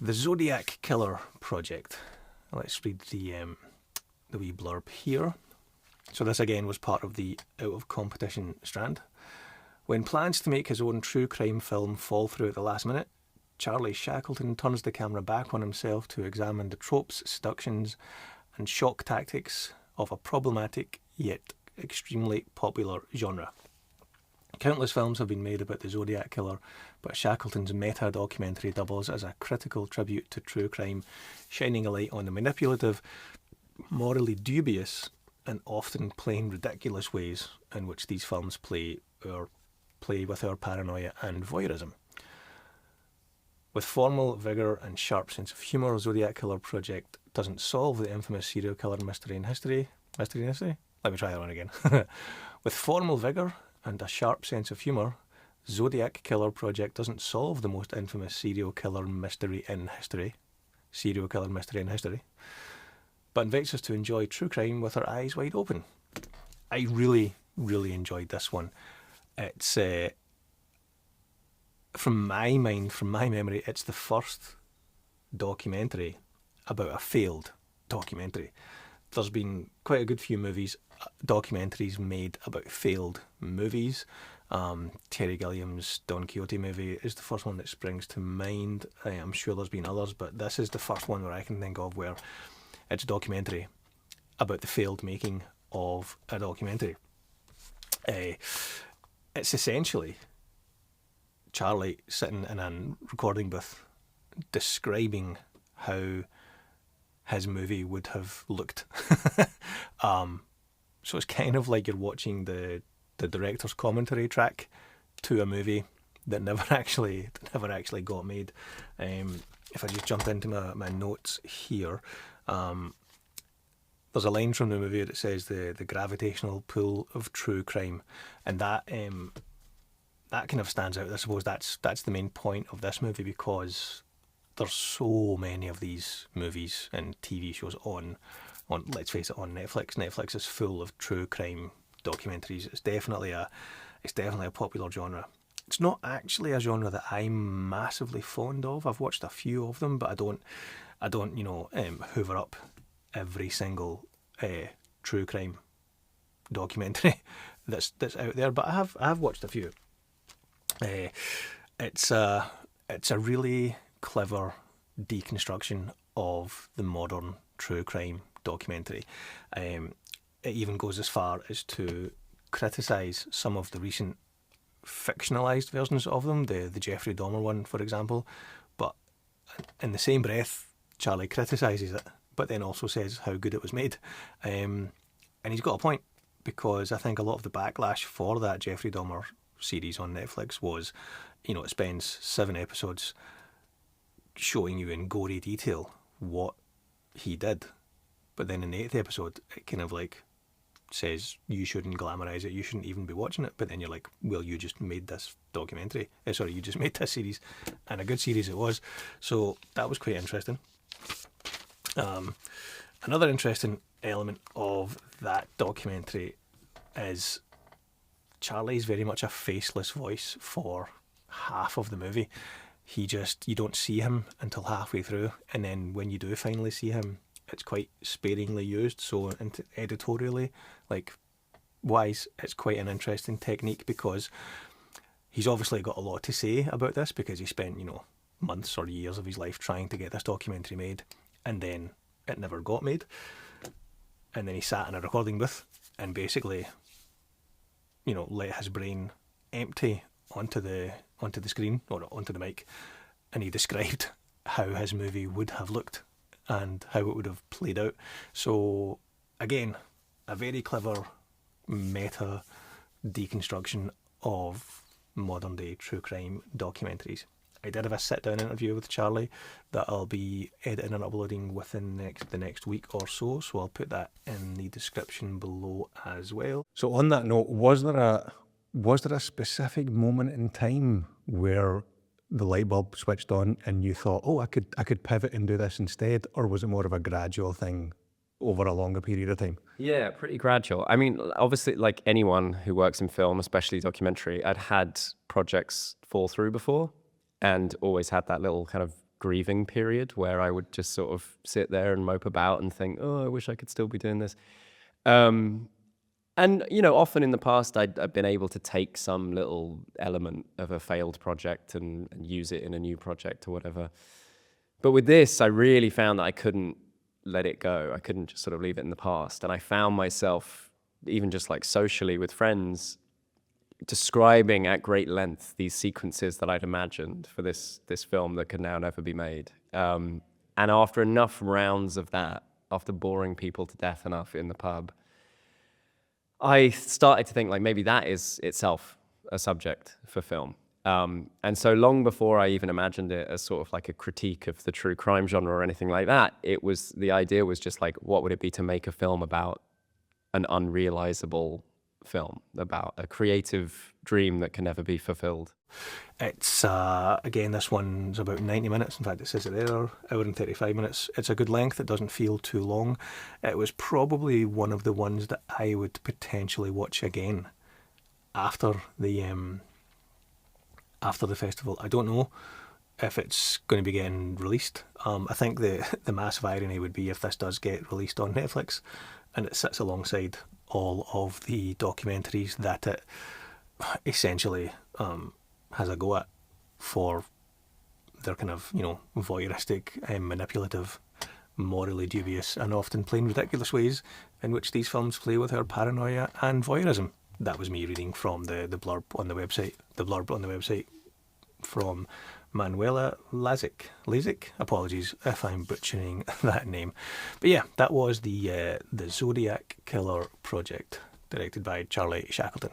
The Zodiac Killer Project. Let's read the wee blurb here. So this again was part of the out of competition strand. When plans to make his own true crime film fall through at the last minute, Charlie Shackleton turns the camera back on himself to examine the tropes, seductions and shock tactics of a problematic yet extremely popular genre. Countless films have been made about the Zodiac Killer, but Shackleton's meta-documentary doubles as a critical tribute to true crime, shining a light on the manipulative, morally dubious, and often plain ridiculous ways in which these films play with our paranoia and voyeurism. With formal vigour and sharp sense of humour, Zodiac Killer Project doesn't solve the infamous serial killer mystery in history. Let me try that one again. With formal vigour and a sharp sense of humour, Zodiac Killer Project doesn't solve the most infamous serial killer mystery in history, but invites us to enjoy true crime with our eyes wide open. I really, really enjoyed this one. It's, from my memory, it's the first documentary about a failed documentary. There's been quite a good few documentaries made about failed movies. Terry Gilliam's Don Quixote movie is the first one that springs to mind. I'm sure there's been others, but this is the first one where I can think of where it's a documentary about the failed making of a documentary. It's essentially Charlie sitting in a recording booth describing how his movie would have looked. So it's kind of like you're watching the director's commentary track to a movie that never actually got made. If I just jump into my notes here, there's a line from the movie that says the gravitational pull of true crime, and that kind of stands out. I suppose that's the main point of this movie, because there's so many of these movies and TV shows on let's face it, on Netflix. Netflix is full of true crime documentaries. It's definitely a popular genre. It's not actually a genre that I'm massively fond of. I've watched a few of them, but I don't hoover up every single true crime documentary that's out there. But I have watched a few. It's a really clever deconstruction of the modern true crime documentary. It even goes as far as to criticise some of the recent fictionalised versions of them, the Jeffrey Dahmer one, for example. But in the same breath, Charlie criticises it, but then also says how good it was made. And he's got a point, because I think a lot of the backlash for that Jeffrey Dahmer series on Netflix was, it spends 7 episodes showing you in gory detail what he did, but then in the 8th episode it kind of like says you shouldn't glamorise it, you shouldn't even be watching it. But then you're like, well, you just made this documentary, you just made this series, and a good series it was. So that was quite interesting. Another interesting element of that documentary is Charlie's very much a faceless voice for half of the movie. You don't see him until halfway through, and then when you do finally see him, it's quite sparingly used. So editorially, wise, it's quite an interesting technique, because he's obviously got a lot to say about this, because he spent, months or years of his life trying to get this documentary made, and then it never got made. And then he sat in a recording booth and basically, let his brain empty onto the screen, or onto the mic, and he described how his movie would have looked and how it would have played out. So again, a very clever meta deconstruction of modern day true crime documentaries. I did have a sit down interview with Charlie that I'll be editing and uploading within the next week or so I'll put that in the description below as well. So on that note, was there a specific moment in time where the light bulb switched on and you thought, oh, I could pivot and do this instead? Or was it more of a gradual thing over a longer period of time? Yeah, pretty gradual. I mean, obviously, like anyone who works in film, especially documentary, I'd had projects fall through before and always had that little kind of grieving period where I would just sort of sit there and mope about and think, oh, I wish I could still be doing this. And, you know, often in the past, I've been able to take some little element of a failed project and use it in a new project or whatever. But with this, I really found that I couldn't let it go. I couldn't just sort of leave it in the past. And I found myself, even just like socially with friends, describing at great length these sequences that I'd imagined for this film that could now never be made. And after enough rounds of that, after boring people to death enough in the pub, I started to think like maybe that is itself a subject for film. And so long before I even imagined it as sort of like a critique of the true crime genre or anything like that, the idea was just like, what would it be to make a film about an unrealizable film, about a creative dream that can never be fulfilled? It's, again, this one's about 90 minutes. In fact, it says it there, hour and 35 minutes. It's a good length. It doesn't feel too long. It was probably one of the ones that I would potentially watch again after the festival. I don't know if it's going to be getting released. I think the massive irony would be if this does get released on Netflix and it sits alongside all of the documentaries that it essentially has a go at for their kind of, you know, voyeuristic and manipulative, morally dubious and often plain ridiculous ways in which these films play with our paranoia and voyeurism. That was me reading from the blurb on the website from Manuela Lazic. Apologies if I'm butchering that name. But yeah, that was the Zodiac Killer Project, directed by Charlie Shackleton.